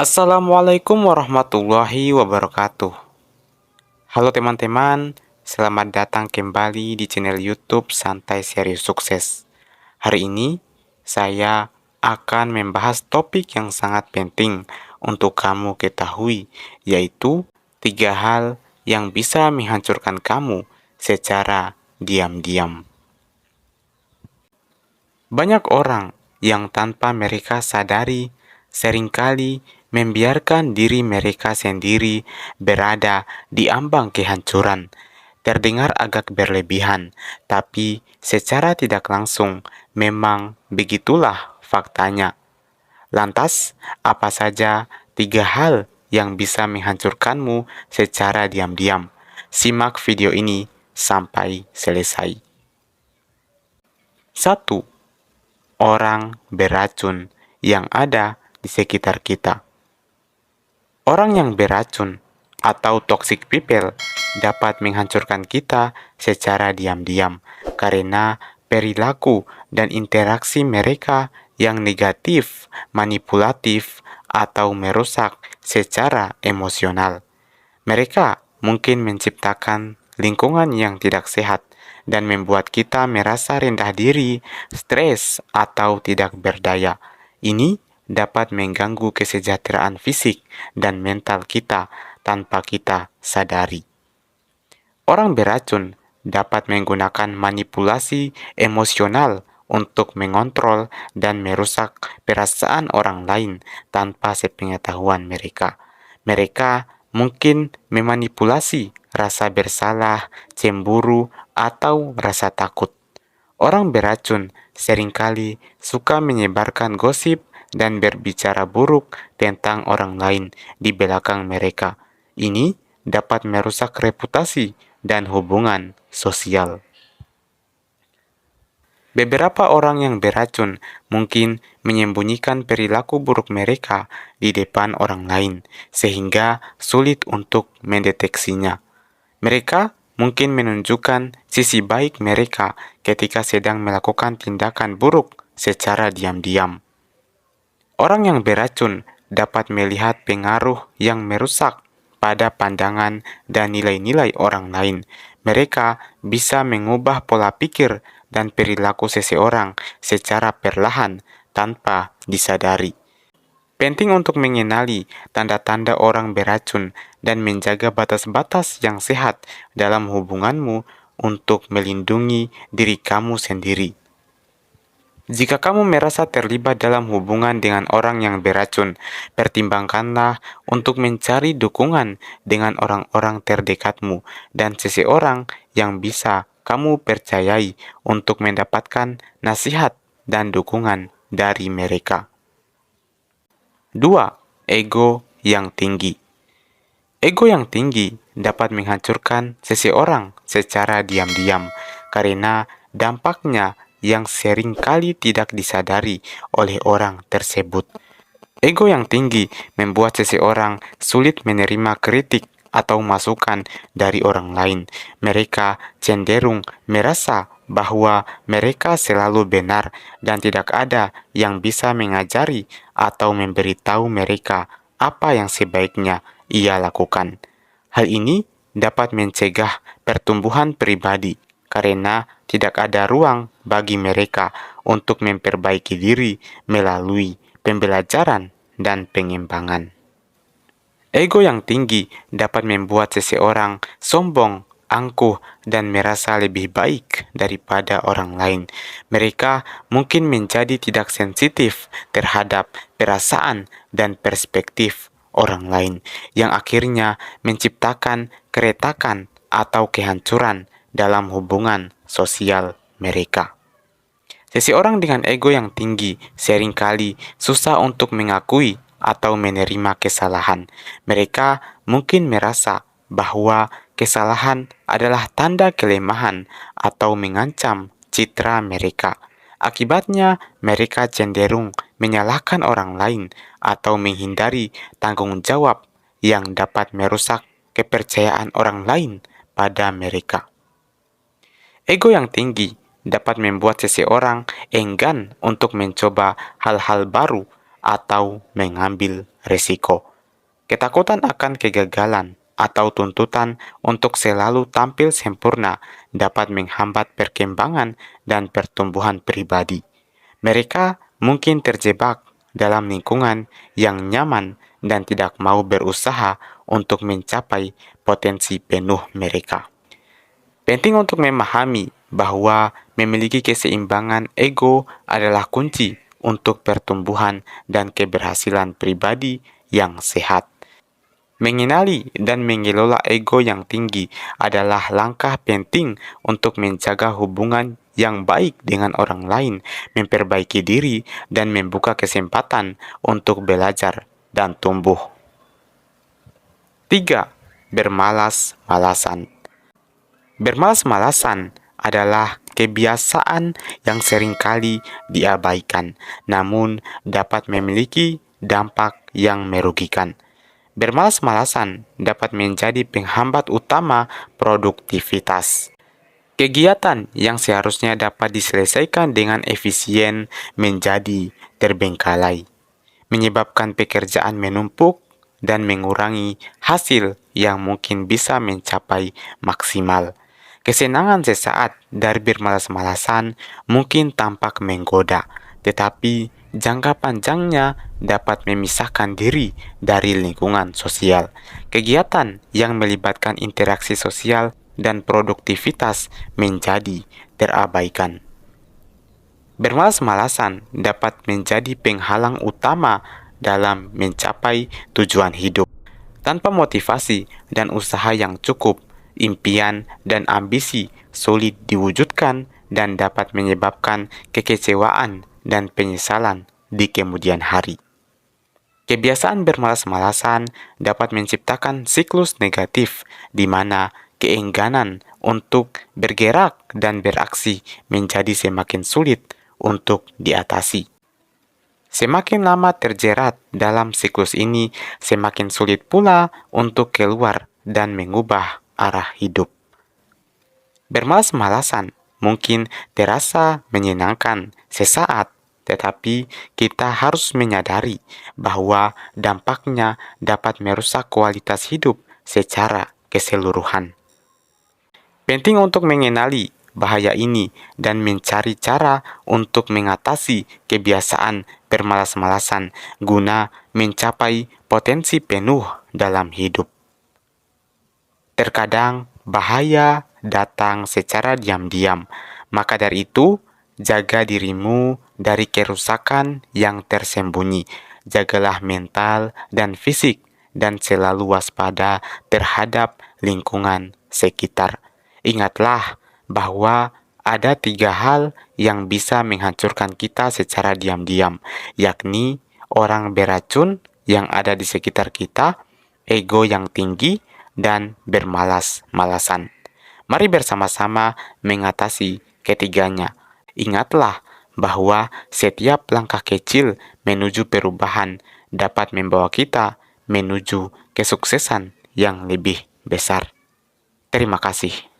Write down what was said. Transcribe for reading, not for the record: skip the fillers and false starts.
Assalamualaikum warahmatullahi wabarakatuh. Halo teman-teman, selamat datang kembali di channel YouTube Santai Serius Sukses. Hari ini saya akan membahas topik yang sangat penting untuk kamu ketahui, yaitu 3 hal yang bisa menghancurkan kamu secara diam-diam. Banyak orang yang tanpa mereka sadari seringkali membiarkan diri mereka sendiri berada di ambang kehancuran. Terdengar agak berlebihan, tapi secara tidak langsung memang begitulah faktanya. Lantas, apa saja 3 hal yang bisa menghancurkanmu secara diam-diam? Simak video ini sampai selesai. 1. Orang beracun yang ada di sekitar kita. Orang yang beracun atau toxic people dapat menghancurkan kita secara diam-diam karena perilaku dan interaksi mereka yang negatif, manipulatif, atau merusak secara emosional. Mereka mungkin menciptakan lingkungan yang tidak sehat dan membuat kita merasa rendah diri, stres, atau tidak berdaya. Ini dapat mengganggu kesejahteraan fisik dan mental kita tanpa kita sadari. Orang beracun dapat menggunakan manipulasi emosional untuk mengontrol dan merusak perasaan orang lain tanpa sepengetahuan mereka. Mereka mungkin memanipulasi rasa bersalah, cemburu, atau rasa takut. Orang beracun seringkali suka menyebarkan gosip dan berbicara buruk tentang orang lain di belakang mereka. Ini dapat merusak reputasi dan hubungan sosial. Beberapa orang yang beracun mungkin menyembunyikan perilaku buruk mereka di depan orang lain, sehingga sulit untuk mendeteksinya. Mereka mungkin menunjukkan sisi baik mereka ketika sedang melakukan tindakan buruk secara diam-diam. Orang yang beracun dapat melihat pengaruh yang merusak pada pandangan dan nilai-nilai orang lain. Mereka bisa mengubah pola pikir dan perilaku seseorang secara perlahan tanpa disadari. Penting untuk mengenali tanda-tanda orang beracun dan menjaga batas-batas yang sehat dalam hubunganmu untuk melindungi diri kamu sendiri. Jika kamu merasa terlibat dalam hubungan dengan orang yang beracun, pertimbangkanlah untuk mencari dukungan dengan orang-orang terdekatmu dan seseorang yang bisa kamu percayai untuk mendapatkan nasihat dan dukungan dari mereka. 2. Ego yang tinggi. Ego yang tinggi dapat menghancurkan seseorang secara diam-diam karena dampaknya yang sering kali tidak disadari oleh orang tersebut. Ego yang tinggi membuat seseorang sulit menerima kritik atau masukan dari orang lain. Mereka cenderung merasa bahwa mereka selalu benar dan tidak ada yang bisa mengajari atau memberitahu mereka apa yang sebaiknya ia lakukan. Hal ini dapat mencegah pertumbuhan pribadi karena tidak ada ruang bagi mereka untuk memperbaiki diri melalui pembelajaran dan pengembangan. Ego yang tinggi dapat membuat seseorang sombong, angkuh, dan merasa lebih baik daripada orang lain. Mereka mungkin menjadi tidak sensitif terhadap perasaan dan perspektif orang lain, yang akhirnya menciptakan keretakan atau kehancuran dalam hubungan sosial mereka. Seseorang dengan ego yang tinggi seringkali susah untuk mengakui atau menerima kesalahan. Mereka mungkin merasa bahwa kesalahan adalah tanda kelemahan atau mengancam citra mereka. Akibatnya, mereka cenderung menyalahkan orang lain atau menghindari tanggung jawab yang dapat merusak kepercayaan orang lain pada mereka. Ego yang tinggi dapat membuat seseorang enggan untuk mencoba hal-hal baru atau mengambil resiko. Ketakutan akan kegagalan atau tuntutan untuk selalu tampil sempurna dapat menghambat perkembangan dan pertumbuhan pribadi. Mereka mungkin terjebak dalam lingkungan yang nyaman dan tidak mau berusaha untuk mencapai potensi penuh mereka. Penting untuk memahami bahwa memiliki keseimbangan ego adalah kunci untuk pertumbuhan dan keberhasilan pribadi yang sehat. Mengenali dan mengelola ego yang tinggi adalah langkah penting untuk menjaga hubungan yang baik dengan orang lain, memperbaiki diri, dan membuka kesempatan untuk belajar dan tumbuh. 3. Bermalas-malasan. Bermalas-malasan adalah kebiasaan yang seringkali diabaikan, namun dapat memiliki dampak yang merugikan. Bermalas-malasan dapat menjadi penghambat utama produktivitas. Kegiatan yang seharusnya dapat diselesaikan dengan efisien menjadi terbengkalai, menyebabkan pekerjaan menumpuk dan mengurangi hasil yang mungkin bisa mencapai maksimal. Kesenangan sesaat dari bermalas-malasan mungkin tampak menggoda, tetapi jangka panjangnya dapat memisahkan diri dari lingkungan sosial. Kegiatan yang melibatkan interaksi sosial dan produktivitas menjadi terabaikan. Bermalas-malasan dapat menjadi penghalang utama dalam mencapai tujuan hidup. Tanpa motivasi dan usaha yang cukup, impian dan ambisi sulit diwujudkan dan dapat menyebabkan kekecewaan dan penyesalan di kemudian hari. Kebiasaan bermalas-malasan dapat menciptakan siklus negatif di mana keengganan untuk bergerak dan beraksi menjadi semakin sulit untuk diatasi. Semakin lama terjerat dalam siklus ini, semakin sulit pula untuk keluar dan mengubah arah hidup. Bermalas-malasan mungkin terasa menyenangkan sesaat, tetapi kita harus menyadari bahwa dampaknya dapat merusak kualitas hidup secara keseluruhan. Penting untuk mengenali bahaya ini dan mencari cara untuk mengatasi kebiasaan bermalas-malasan guna mencapai potensi penuh dalam hidup. Terkadang bahaya datang secara diam-diam, maka dari itu jaga dirimu dari kerusakan yang tersembunyi. Jagalah mental dan fisik dan selalu waspada terhadap lingkungan sekitar. Ingatlah bahwa ada 3 hal yang bisa menghancurkan kita secara diam-diam, yakni orang beracun yang ada di sekitar kita, ego yang tinggi, dan bermalas-malasan. Mari bersama-sama mengatasi ketiganya. Ingatlah bahwa setiap langkah kecil menuju perubahan dapat membawa kita menuju kesuksesan yang lebih besar. Terima kasih.